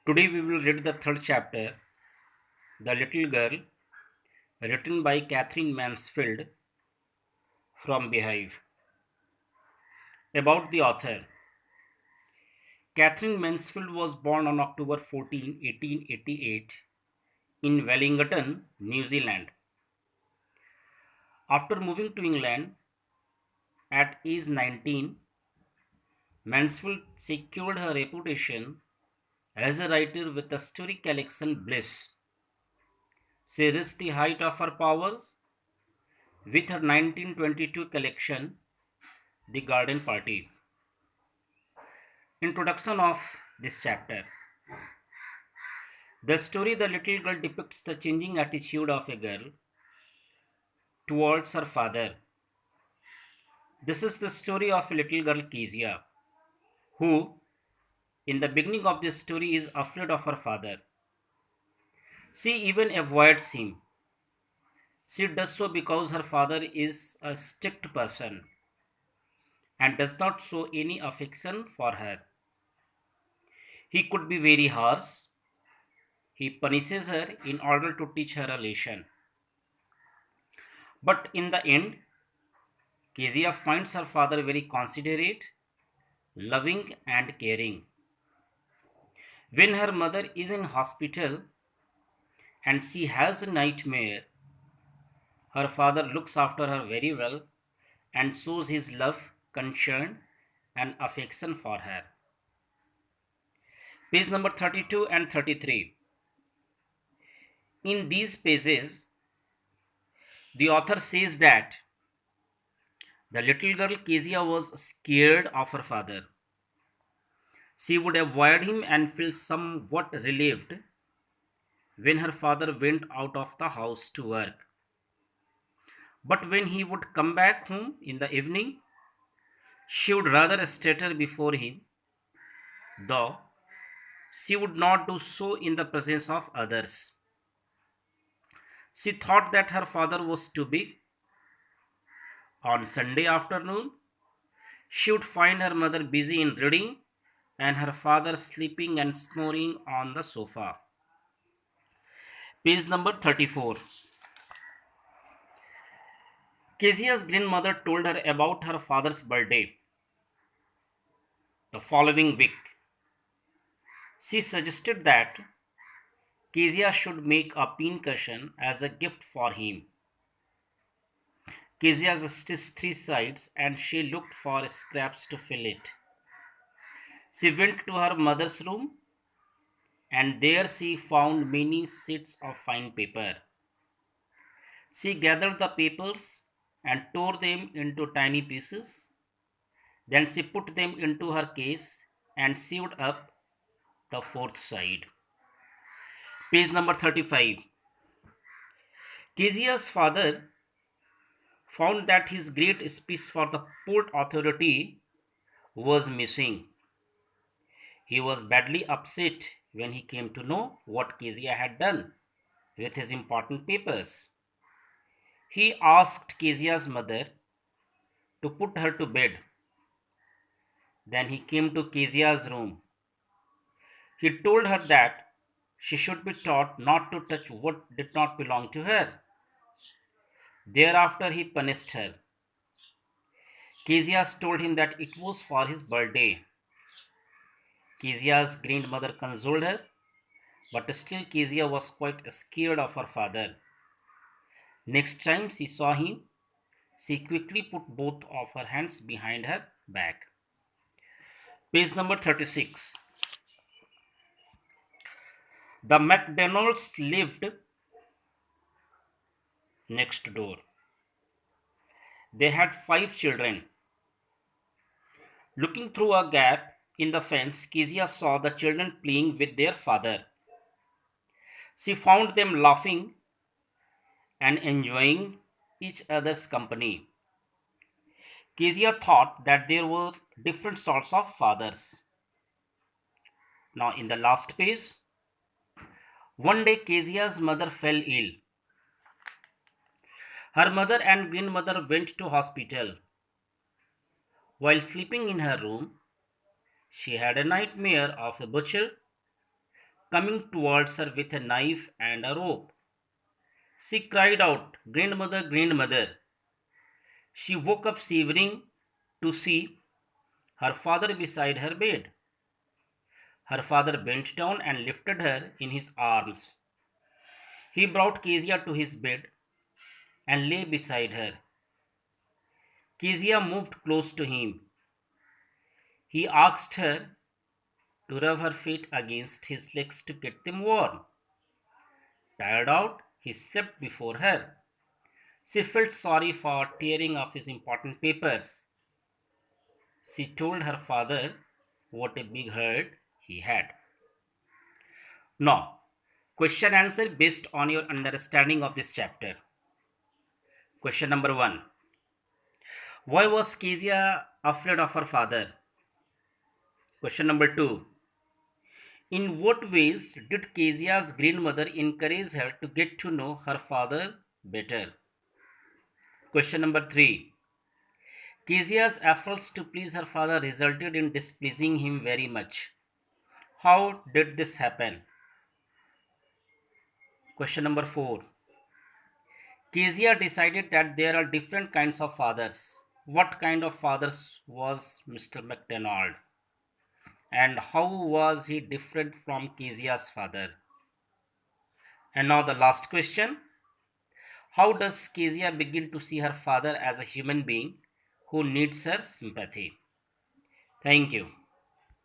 Today we will read the third chapter, The Little Girl, written by Catherine Mansfield from Beehive. About the author. Catherine Mansfield was born on October 14, 1888 in Wellington, New Zealand. After moving to England at age 19, Mansfield secured her reputation as a writer with the story collection Bliss. She reached the height of her powers with her 1922 collection, The Garden Party. Introduction of this chapter. The story The Little Girl depicts the changing attitude of a girl towards her father. This is the story of a little girl Kezia, who, in the beginning of this story, is afraid of her father. She even avoids him. She does so because her father is a strict person and does not show any affection for her. He could be very harsh. He punishes her in order to teach her a lesson. But in the end, Kezia finds her father very considerate, loving, and caring. When her mother is in hospital and she has a nightmare, her father looks after her very well and shows his love, concern, and affection for her. Page number 32 and 33. In these pages, the author says that the little girl Kezia was scared of her father. She would avoid him and feel somewhat relieved when her father went out of the house to work. But when he would come back home in the evening, she would rather stutter before him, though she would not do so in the presence of others. She thought that her father was too big. On Sunday afternoon, she would find her mother busy in reading and her father sleeping and snoring on the sofa. Page number 34. Kezia's grandmother told her about her father's birthday the following week. She suggested that Kezia should make a pincushion as a gift for him. Kezia stitched three sides and she looked for scraps to fill it. She went to her mother's room and there she found many sheets of fine paper. She gathered the papers and tore them into tiny pieces. Then she put them into her case and sewed up the fourth side. Page number 35. Kezia's father found that his great speech for the Port Authority was missing. He was badly upset when he came to know what Kezia had done with his important papers. He asked Kezia's mother to put her to bed. Then he came to Kezia's room. He told her that she should be taught not to touch what did not belong to her. Thereafter, he punished her. Kezia told him that it was for his birthday. Kezia's grandmother consoled her, but still Kezia was quite scared of her father. Next time she saw him, she quickly put both of her hands behind her back. Page number 36. The MacDonalds lived next door. They had 5 children. Looking through a gap in the fence, Kezia saw the children playing with their father. She found them laughing and enjoying each other's company. Kezia thought that there were different sorts of fathers. Now, in the last page, one day Kezia's mother fell ill. Her mother and grandmother went to hospital. While sleeping in her room, she had a nightmare of a butcher coming towards her with a knife and a rope. She cried out, "Grandmother, grandmother." She woke up shivering to see her father beside her bed. Her father bent down and lifted her in his arms. He brought Kezia to his bed and lay beside her. Kezia moved close to him. He asked her to rub her feet against his legs to get them warm. Tired out, he slept before her. She felt sorry for tearing off his important papers. She told her father what a big hurt he had. Now, question answer based on your understanding of this chapter. Question number 1. Why was Kezia afraid of her father? Question number 2. In what ways did Kezia's grandmother encourage her to get to know her father better? Question number 3. Kezia's efforts to please her father resulted in displeasing him very much. How did this happen? Question number 4. Kezia decided that there are different kinds of fathers. What kind of fathers was Mr. MacDonald? And how was he different from Kezia's father? And now the last question. How does Kezia begin to see her father as a human being who needs her sympathy? Thank you.